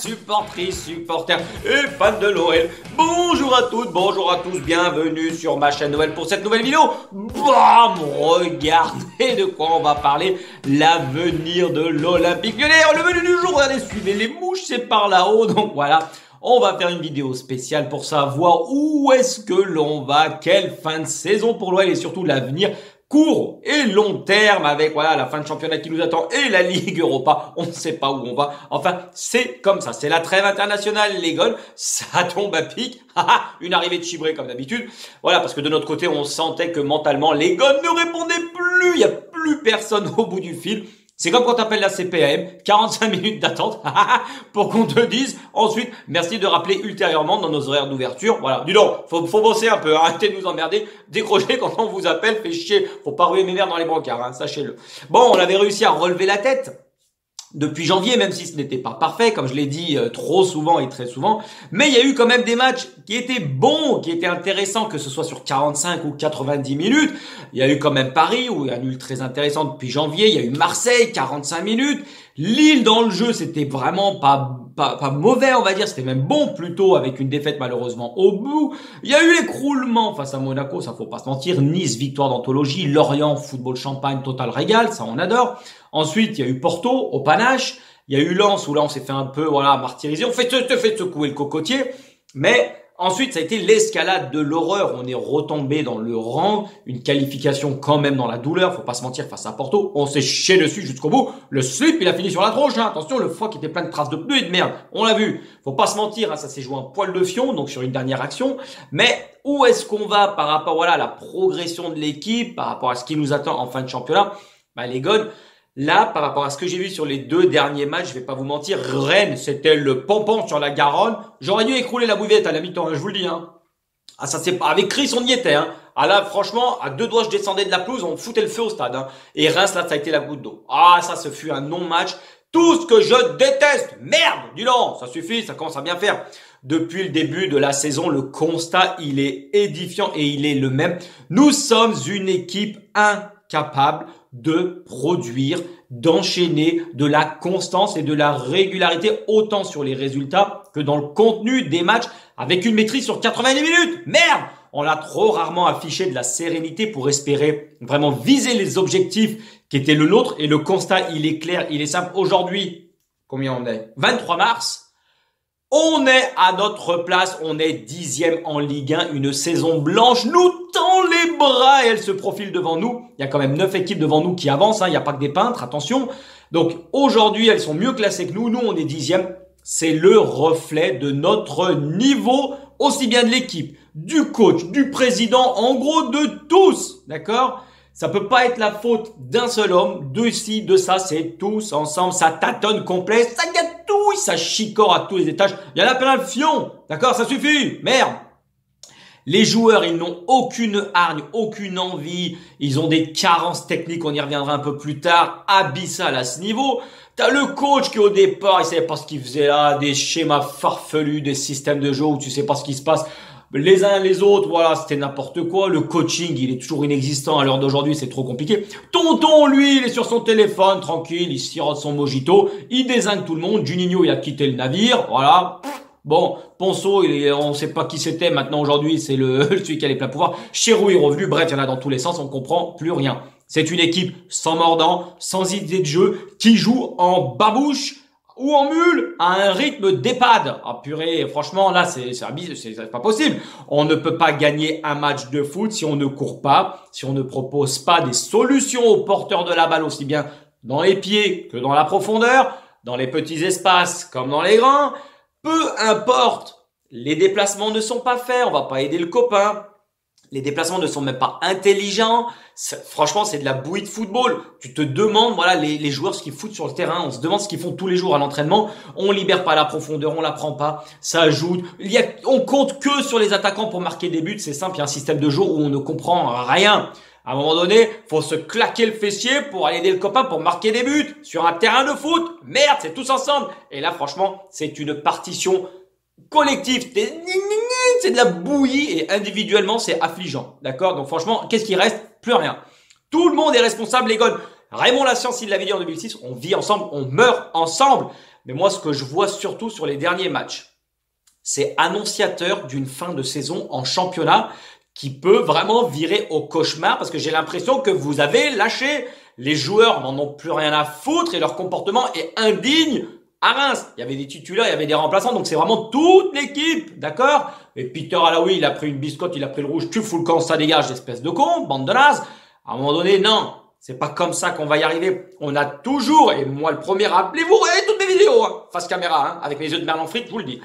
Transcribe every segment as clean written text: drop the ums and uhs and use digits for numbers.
supportrices, supporters et fans de l'OL. Bonjour à toutes, bonjour à tous, bienvenue sur ma chaîne Noël pour cette nouvelle vidéo. Bam, regardez de quoi on va parler, l'avenir de l'Olympique Lyonnais. Le menu du jour, regardez, suivez les mouches, c'est par là-haut, donc voilà. On va faire une vidéo spéciale pour savoir où est-ce que l'on va, quelle fin de saison pour l'OL et surtout l'avenir court et long terme avec voilà la fin de championnat qui nous attend et la Ligue Europa. On ne sait pas où on va. Enfin, c'est comme ça. C'est la trêve internationale, les gones. Ça tombe à pic. Une arrivée de Chibré comme d'habitude. Voilà, parce que de notre côté, on sentait que mentalement, les gones ne répondaient plus. Il n'y a plus personne au bout du fil. C'est comme quand t'appelles la CPAM, 45 minutes d'attente pour qu'on te dise ensuite merci de rappeler ultérieurement dans nos horaires d'ouverture. Voilà, dis donc, faut bosser un peu, arrêtez de nous emmerder, décrochez quand on vous appelle, fait chier, faut pas ruer mes nerfs dans les brancards, sachez-le. Bon, on avait réussi à relever la tête depuis janvier, même si ce n'était pas parfait, comme je l'ai dit trop souvent et très souvent, mais il y a eu quand même des matchs qui étaient bons, qui étaient intéressants, que ce soit sur 45 ou 90 minutes. Il y a eu quand même Paris, où il y a un nul très intéressant depuis janvier. Il y a eu Marseille, 45 minutes. Lille, dans le jeu, c'était vraiment pas mauvais, on va dire. C'était même bon, plutôt, avec une défaite malheureusement au bout. Il y a eu l'écroulement face à Monaco, ça faut pas se mentir. Nice, victoire d'anthologie. Lorient, football champagne, total régal, ça on adore. Ensuite, il y a eu Porto, au panache. Il y a eu Lens, où là on s'est fait un peu martyriser. On fait secouer le cocotier. Mais ensuite, ça a été l'escalade de l'horreur. On est retombé dans le rang. Une qualification quand même dans la douleur. Faut pas se mentir, face à Porto. On s'est chié dessus jusqu'au bout. Le slip, il a fini sur la tronche. Attention, le foie qui était plein de traces de pneus et de merde. On l'a vu. Faut pas se mentir, ça s'est joué un poil de fion, donc sur une dernière action. Mais où est-ce qu'on va par rapport à la progression de l'équipe, par rapport à ce qui nous attend en fin de championnat? Les gones, là, par rapport à ce que j'ai vu sur les deux derniers matchs, je vais pas vous mentir, Rennes, c'était le pompon sur la Garonne. J'aurais dû écrouler la buvette à la mi-temps, je vous le dis. Ça c'est pas avec Chris, on y était. Là, franchement, à deux doigts, je descendais de la pelouse, on foutait le feu au stade. Et Reims, là, ça a été la goutte d'eau. Ça, ce fut un non-match. Tout ce que je déteste. Merde, dis donc, ça suffit, ça commence à bien faire. Depuis le début de la saison, le constat, il est édifiant et il est le même. Nous sommes une équipe incapable de produire, d'enchaîner de la constance et de la régularité, autant sur les résultats que dans le contenu des matchs, avec une maîtrise sur 90 minutes. Merde! On a trop rarement affiché de la sérénité pour espérer vraiment viser les objectifs qui étaient le nôtre. Et le constat, il est clair, il est simple. Aujourd'hui, combien on est? 23 mars. On est à notre place, on est 10e en Ligue 1, une saison blanche nous tend les bras et elle se profile devant nous. Il y a quand même 9 équipes devant nous qui avancent, il n'y a pas que des peintres, attention. Donc aujourd'hui, elles sont mieux classées que nous, nous on est 10e. C'est le reflet de notre niveau, aussi bien de l'équipe, du coach, du président, en gros de tous, d'accord ? Ça peut pas être la faute d'un seul homme, de ci, de ça, c'est tous ensemble, ça tâtonne complet, ça gâtouille, ça chicore à tous les étages. Il y en a plein le fion, d'accord, ça suffit, merde. Les joueurs, ils n'ont aucune hargne, aucune envie, ils ont des carences techniques, on y reviendra un peu plus tard, abyssales à ce niveau. T'as le coach qui au départ, il savait pas ce qu'il faisait là, des schémas farfelus, des systèmes de jeu où tu sais pas ce qui se passe. Les uns les autres, voilà, c'était n'importe quoi. Le coaching, il est toujours inexistant à l'heure d'aujourd'hui, c'est trop compliqué. Tonton, lui, il est sur son téléphone, tranquille, il sirote son mojito, il dézingue tout le monde. Juninho, il a quitté le navire, voilà. Bon, Ponceau, on sait pas qui c'était, maintenant aujourd'hui, c'est celui qui a les pleins pouvoirs. Chérou est revenu, bref, il y en a dans tous les sens, on comprend plus rien. C'est une équipe sans mordant, sans idée de jeu, qui joue en babouche ou en mule à un rythme d'EHPAD. Purée, franchement, là, c'est pas possible. On ne peut pas gagner un match de foot si on ne court pas, si on ne propose pas des solutions aux porteurs de la balle, aussi bien dans les pieds que dans la profondeur, dans les petits espaces comme dans les grands. Peu importe, les déplacements ne sont pas faits, on va pas aider le copain. Les déplacements ne sont même pas intelligents. Franchement, c'est de la bouillie de football. Tu te demandes, voilà, les joueurs, ce qu'ils foutent sur le terrain. On se demande ce qu'ils font tous les jours à l'entraînement. On libère pas la profondeur, on la prend pas. Ça ajoute. On compte que sur les attaquants pour marquer des buts. C'est simple, il y a un système de jeu où on ne comprend rien. À un moment donné, faut se claquer le fessier pour aller aider le copain pour marquer des buts sur un terrain de foot. Merde, c'est tous ensemble. Et là, franchement, c'est une partition collective. C'est de la bouillie et individuellement, c'est affligeant. D'accord? Donc franchement, qu'est-ce qui reste? Plus rien. Tout le monde est responsable, les gones. Raymond Lassiance, il l'avait dit en 2006, on vit ensemble, on meurt ensemble. Mais moi, ce que je vois surtout sur les derniers matchs, c'est annonciateur d'une fin de saison en championnat qui peut vraiment virer au cauchemar parce que j'ai l'impression que vous avez lâché. Les joueurs n'en ont plus rien à foutre et leur comportement est indigne à Reims. Il y avait des titulaires, il y avait des remplaçants, donc c'est vraiment toute l'équipe, d'accord? Et Peter Alaoui, il a pris une biscotte, il a pris le rouge, tu fous le camp, ça dégage, espèce de con, bande de nazes. À un moment donné, non, c'est pas comme ça qu'on va y arriver. On a toujours, et moi le premier, rappelez-vous, regardez toutes mes vidéos, hein, face caméra, hein, avec mes yeux de merlan frites, je vous le dis.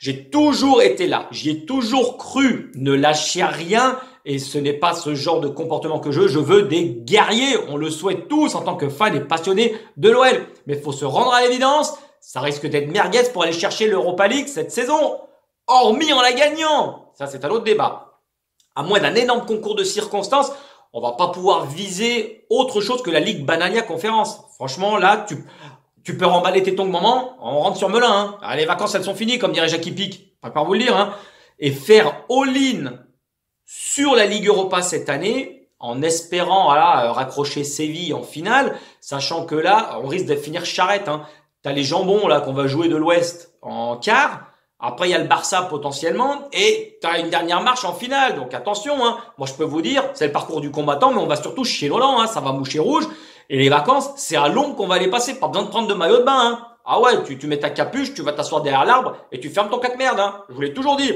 J'ai toujours été là, j'y ai toujours cru, ne lâchez rien et ce n'est pas ce genre de comportement que je veux des guerriers, on le souhaite tous en tant que fans et passionnés de l'OL. Mais il faut se rendre à l'évidence, ça risque d'être merguez pour aller chercher l'Europa League cette saison, hormis en la gagnant. Ça c'est un autre débat. À moins d'un énorme concours de circonstances, on va pas pouvoir viser autre chose que la Ligue Banania Conférence. Franchement là, tu peux remballer tes tongs, maman, on rentre sur Melun. Hein. Ah, les vacances, elles sont finies, comme dirait Jackie Pic. Pas par vous le dire. Hein. Et faire all-in sur la Ligue Europa cette année, en espérant raccrocher Séville en finale, sachant que là, on risque de finir charrette. Hein. T'as les jambons là qu'on va jouer de l'Ouest en quart. Après, il y a le Barça potentiellement. Et t'as une dernière marche en finale. Donc attention. Hein. Moi, je peux vous dire, c'est le parcours du combattant, mais on va surtout chier Nolan. Hein. Ça va moucher rouge. Et les vacances, c'est à l'ombre qu'on va les passer. Pas besoin de prendre de maillot de bain. Hein. Ah ouais, tu mets ta capuche, tu vas t'asseoir derrière l'arbre et tu fermes ton cac-merde. Hein. Je vous l'ai toujours dit.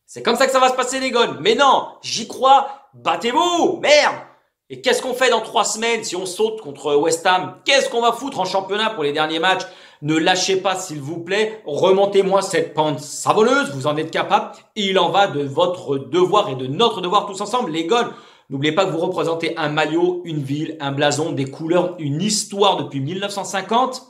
C'est comme ça que ça va se passer, les gones. Mais non, j'y crois. Battez-vous, merde. Et qu'est-ce qu'on fait dans 3 semaines si on saute contre West Ham? Qu'est-ce qu'on va foutre en championnat pour les derniers matchs? Ne lâchez pas, s'il vous plaît. Remontez-moi cette pente savonneuse. Vous en êtes capable. Il en va de votre devoir et de notre devoir tous ensemble, les gones. N'oubliez pas que vous représentez un maillot, une ville, un blason, des couleurs, une histoire depuis 1950.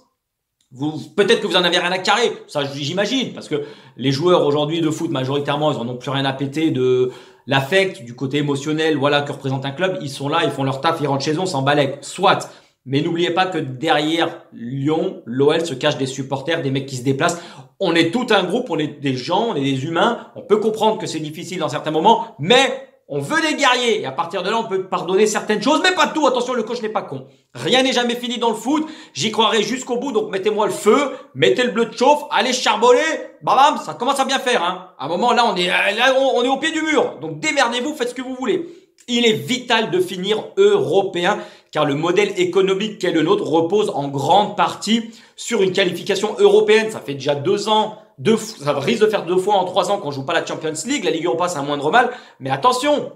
Peut-être que vous en avez rien à carrer, ça j'imagine, parce que les joueurs aujourd'hui de foot majoritairement, ils en ont plus rien à péter de l'affect, du côté émotionnel, voilà, que représente un club. Ils sont là, ils font leur taf, ils rentrent chez eux, on s'en balèque. Soit. Mais n'oubliez pas que derrière Lyon, l'OL se cache des supporters, des mecs qui se déplacent. On est tout un groupe, on est des gens, on est des humains. On peut comprendre que c'est difficile dans certains moments, mais on veut des guerriers et à partir de là, on peut pardonner certaines choses, mais pas tout. Attention, le coach n'est pas con. Rien n'est jamais fini dans le foot. J'y croirai jusqu'au bout. Donc, mettez-moi le feu, mettez le bleu de chauffe, allez charbonner. Bam, ça commence à bien faire. Hein. À un moment, là, on est au pied du mur. Donc, démerdez-vous, faites ce que vous voulez. Il est vital de finir européen car le modèle économique qu'est le nôtre repose en grande partie sur une qualification européenne. Ça fait déjà 2 ans. Ça risque de faire 2 fois en 3 ans qu'on joue pas la Champions League. La Ligue Europa, c'est un moindre mal. Mais attention,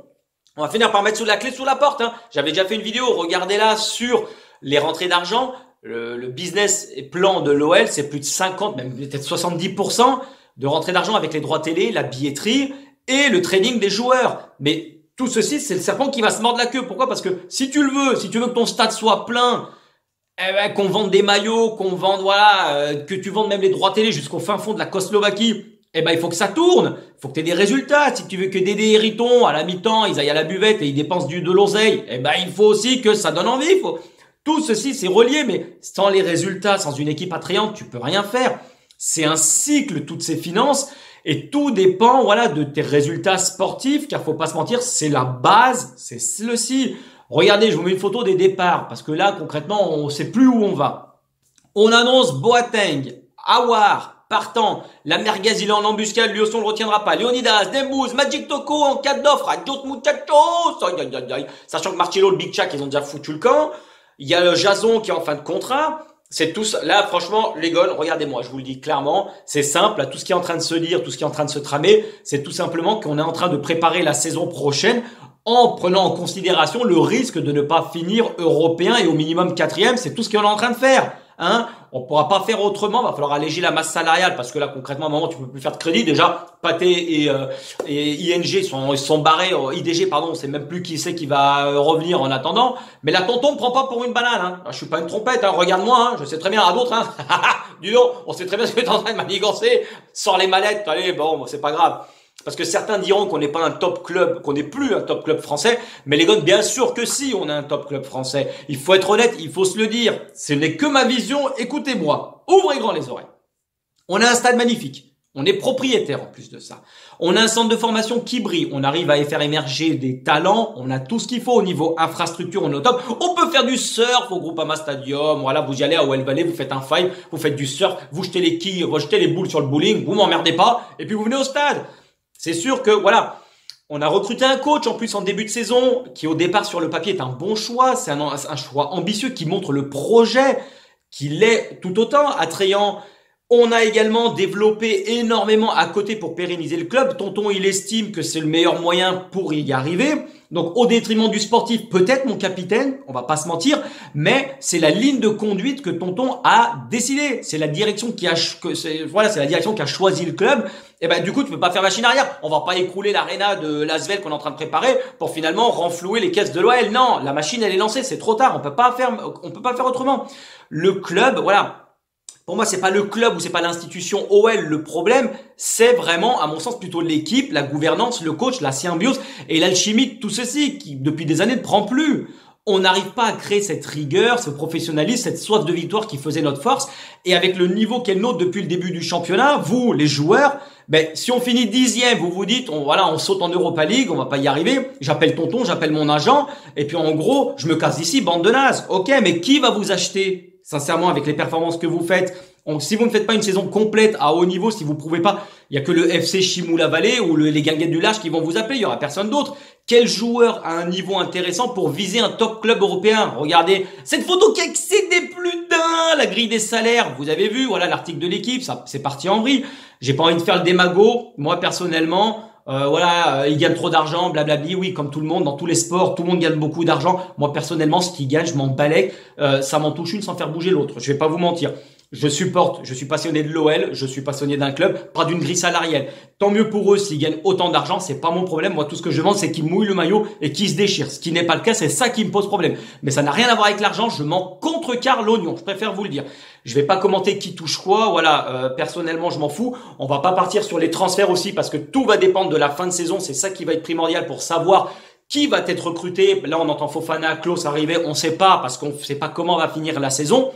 on va finir par mettre sous la clé sous la porte. Hein. J'avais déjà fait une vidéo, regardez-la, sur les rentrées d'argent. Le business et plan de l'OL, c'est plus de 50, même peut-être 70% de rentrées d'argent avec les droits télé, la billetterie et le training des joueurs. Mais tout ceci, c'est le serpent qui va se mordre la queue. Pourquoi? Parce que si tu veux que ton stade soit plein, qu'on vende des maillots, qu'on vende, que tu vendes même les droits télé jusqu'au fin fond de la Slovaquie, il faut que ça tourne. Il faut que tu aies des résultats. Si tu veux que Dédé et Riton, à la mi-temps, ils aillent à la buvette et ils dépensent de l'oseille, il faut aussi que ça donne envie. Tout ceci, c'est relié, mais sans les résultats, sans une équipe attrayante, tu peux rien faire. C'est un cycle, toutes ces finances. Et tout dépend, de tes résultats sportifs, car faut pas se mentir, c'est la base, c'est ceci. Regardez, je vous mets une photo des départs, parce que là, concrètement, on sait plus où on va. On annonce Boateng, Aouar, partant. La merguez, il est en embuscade, lui aussi, on le retiendra pas. Leonidas, Dembouz, Magic Toko en cas d'offre. Adios muchachos. Sachant que Marcelo, le Big Chuck, ils ont déjà foutu le camp. Il y a le Jason qui est en fin de contrat. C'est tout ça. Là, franchement, les gones, regardez-moi, je vous le dis clairement, c'est simple. Là, tout ce qui est en train de se dire, tout ce qui est en train de se tramer, c'est tout simplement qu'on est en train de préparer la saison prochaine en prenant en considération le risque de ne pas finir européen et au minimum 4e. C'est tout ce qu'on est en train de faire. Hein, on pourra pas faire autrement, va falloir alléger la masse salariale parce que là concrètement à un moment tu peux plus faire de crédit. Déjà Pathé et ING sont barrés, IDG pardon, on sait même plus qui c'est qui va revenir en attendant. Mais la tonton me prend pas pour une banane. Hein. Je suis pas une trompette, hein. Regarde-moi, hein. Je sais très bien à d'autres. Hein. Dis donc, on sait très bien ce que tu es en train de manigancer. Sors les mallettes, allez, bon, c'est pas grave. Parce que certains diront qu'on n'est pas un top club, qu'on n'est plus un top club français. Mais les gars, bien sûr que si, on est un top club français. Il faut être honnête, il faut se le dire. Ce n'est que ma vision. Écoutez-moi. Ouvrez grand les oreilles. On a un stade magnifique. On est propriétaire en plus de ça. On a un centre de formation qui brille. On arrive à y faire émerger des talents. On a tout ce qu'il faut au niveau infrastructure. On est au top. On peut faire du surf au Groupama Stadium. Voilà, vous y allez à Well Valley, vous faites un five, vous faites du surf, vous jetez les quilles, vous jetez les boules sur le bowling, vous m'emmerdez pas, et puis vous venez au stade. C'est sûr que, voilà, on a recruté un coach en plus en début de saison qui au départ sur le papier est un bon choix. C'est un choix ambitieux qui montre le projet, qu'il est tout autant attrayant. On a également développé énormément à côté pour pérenniser le club. Tonton, il estime que c'est le meilleur moyen pour y arriver. Donc, au détriment du sportif, peut-être mon capitaine, on va pas se mentir, mais c'est la ligne de conduite que Tonton a décidé. C'est la direction c'est la direction qui a choisi le club. Et ben, du coup, tu peux pas faire machine arrière. On va pas écrouler l'aréna de l'Asvel qu'on est en train de préparer pour finalement renflouer les caisses de l'OL. Non, la machine, elle est lancée. C'est trop tard. On peut pas faire autrement. Le club, voilà. Pour moi, c'est pas le club ou c'est pas l'institution OL le problème, c'est vraiment, à mon sens, plutôt l'équipe, la gouvernance, le coach, la symbiose et l'alchimie de tout ceci qui, depuis des années, ne prend plus. On n'arrive pas à créer cette rigueur, ce professionnalisme, cette soif de victoire qui faisait notre force. Et avec le niveau qu'elle nôtre depuis le début du championnat, vous, les joueurs, si on finit 10e, vous vous dites, on saute en Europa League, on va pas y arriver. J'appelle Tonton, j'appelle mon agent. Et puis, en gros, je me casse d'ici, bande de nazes. Ok, mais qui va vous acheter? Sincèrement, avec les performances que vous faites, si vous ne faites pas une saison complète à haut niveau, si vous pouvez pas, il y a que le FC Chimou-la-Vallée ou les Guinguettes du Large qui vont vous appeler, il y aura personne d'autre. Quel joueur a un niveau intéressant pour viser un top club européen? Regardez cette photo qui excédait plus d'un, la grille des salaires. Vous avez vu, voilà l'article de l'équipe, ça c'est parti en vrille. J'ai pas envie de faire le démago, moi personnellement. Ils gagnent trop d'argent, blablabli. Oui, comme tout le monde, dans tous les sports, tout le monde gagne beaucoup d'argent. Moi, personnellement, ce qu'ils gagnent, je m'en balèque. Ça m'en touche une sans faire bouger l'autre. Je vais pas vous mentir. Je suis passionné de l'OL, je suis passionné d'un club, pas d'une grille salariale. Tant mieux pour eux s'ils gagnent autant d'argent, c'est pas mon problème. Moi, tout ce que je demande, c'est qu'ils mouillent le maillot et qu'ils se déchirent. Ce qui n'est pas le cas, c'est ça qui me pose problème. Mais ça n'a rien à voir avec l'argent, je m'en contrecarre l'oignon, je préfère vous le dire. Je vais pas commenter qui touche quoi, voilà, personnellement, je m'en fous. On va pas partir sur les transferts aussi parce que tout va dépendre de la fin de saison, c'est ça qui va être primordial pour savoir qui va être recruté. Là, on entend Fofana, Klose arriver, on sait pas parce qu'on sait pas comment va finir la saison.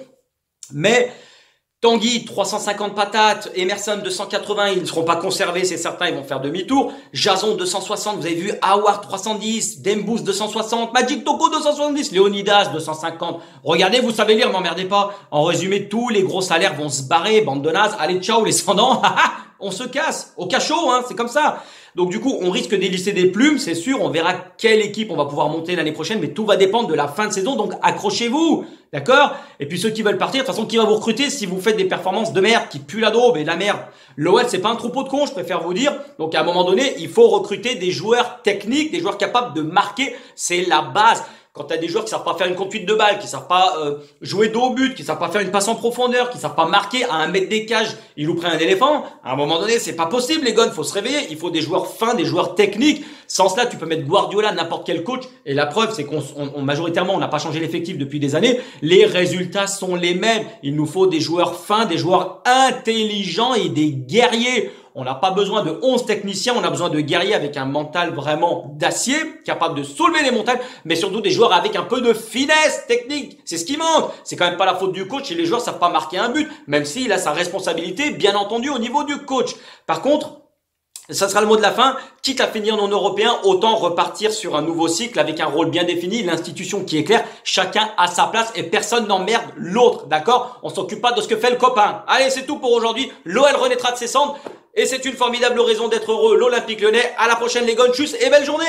Mais Tanguy, 350 patates. Emerson, 280. Ils ne seront pas conservés, c'est certain. Ils vont faire demi-tour. Jason, 260. Vous avez vu Howard, 310. Dembous, 260. Magic Toko, 270. Leonidas, 250. Regardez, vous savez lire, m'emmerdez pas. En résumé, tous les gros salaires vont se barrer. Bande de nazes. Allez, ciao, les sans-dents. On se casse. Au cachot, hein. C'est comme ça. Donc du coup, on risque d'élisser des plumes, c'est sûr. On verra quelle équipe on va pouvoir monter l'année prochaine, mais tout va dépendre de la fin de saison. Donc accrochez-vous, d'accord? Et puis ceux qui veulent partir, de toute façon, qui va vous recruter si vous faites des performances de merde qui puent la daube et la merde? L'OL, c'est pas un troupeau de cons, je préfère vous dire. Donc à un moment donné, il faut recruter des joueurs techniques, des joueurs capables de marquer. C'est la base. Quand tu as des joueurs qui savent pas faire une conduite de balle, qui savent pas jouer dos au but, qui savent pas faire une passe en profondeur, qui savent pas marquer à 1 mètre des cages, ils louent un éléphant. À un moment donné, c'est pas possible, les gars. Il faut se réveiller. Il faut des joueurs fins, des joueurs techniques. Sans cela, tu peux mettre Guardiola, n'importe quel coach. Et la preuve, c'est majoritairement, on n'a pas changé l'effectif depuis des années. Les résultats sont les mêmes. Il nous faut des joueurs fins, des joueurs intelligents et des guerriers. On n'a pas besoin de 11 techniciens, on a besoin de guerriers avec un mental vraiment d'acier, capable de soulever les montagnes, mais surtout des joueurs avec un peu de finesse technique. C'est ce qui manque. C'est quand même pas la faute du coach et les joueurs savent pas marquer un but, même s'il a sa responsabilité, bien entendu, au niveau du coach. Par contre, ça sera le mot de la fin. Quitte à finir non européen, autant repartir sur un nouveau cycle avec un rôle bien défini, l'institution qui est claire, chacun à sa place et personne n'emmerde l'autre, d'accord? On s'occupe pas de ce que fait le copain. Allez, c'est tout pour aujourd'hui. L'OL renaîtra de ses cendres et c'est une formidable raison d'être heureux. L'Olympique Lyonnais. À la prochaine les gars, tchuss et belle journée.